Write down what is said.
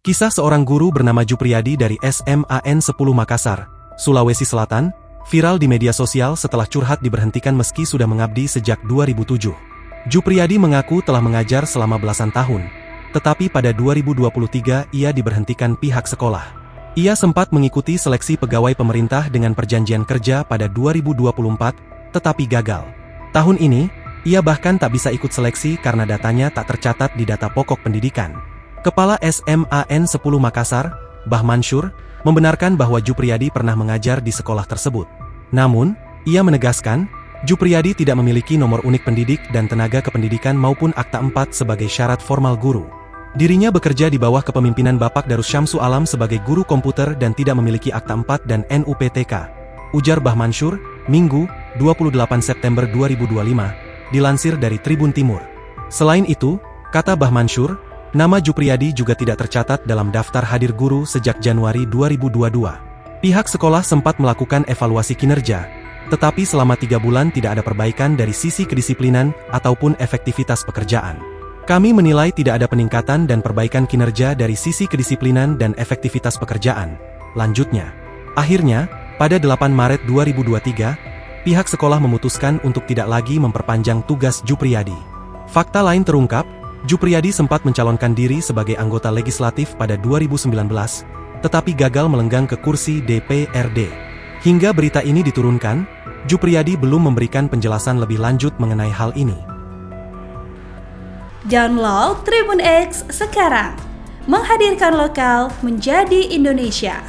Kisah seorang guru bernama Jupriyadi dari SMAN 10 Makassar, Sulawesi Selatan, viral di media sosial setelah curhat diberhentikan meski sudah mengabdi sejak 2007. Jupriyadi mengaku telah mengajar selama belasan tahun, tetapi pada 2023 ia diberhentikan pihak sekolah. Ia sempat mengikuti seleksi pegawai pemerintah dengan perjanjian kerja pada 2024, tetapi gagal. Tahun ini, ia bahkan tak bisa ikut seleksi karena datanya tak tercatat di data pokok pendidikan. Kepala SMAN 10 Makassar, Bah Mansur, membenarkan bahwa Jupriyadi pernah mengajar di sekolah tersebut. Namun, ia menegaskan, Jupriyadi tidak memiliki nomor unik pendidik dan tenaga kependidikan maupun akta 4 sebagai syarat formal guru. Dirinya bekerja di bawah kepemimpinan Bapak Darus Syamsu Alam sebagai guru komputer dan tidak memiliki akta 4 dan NUPTK. Ujar Bah Mansur, Minggu, 28 September 2025, dilansir dari Tribun Timur. Selain itu, kata Bah Mansur, nama Jupriyadi juga tidak tercatat dalam daftar hadir guru sejak Januari 2022. Pihak sekolah sempat melakukan evaluasi kinerja, tetapi selama 3 bulan tidak ada perbaikan dari sisi kedisiplinan ataupun efektivitas pekerjaan. Kami menilai tidak ada peningkatan dan perbaikan kinerja dari sisi kedisiplinan dan efektivitas pekerjaan, lanjutnya. Akhirnya, pada 8 Maret 2023, pihak sekolah memutuskan untuk tidak lagi memperpanjang tugas Jupriyadi. Fakta lain terungkap, Jupriyadi sempat mencalonkan diri sebagai anggota legislatif pada 2019, tetapi gagal melenggang ke kursi DPRD. Hingga berita ini diturunkan, Jupriyadi belum memberikan penjelasan lebih lanjut mengenai hal ini. Download Tribun X sekarang, menghadirkan lokal menjadi Indonesia.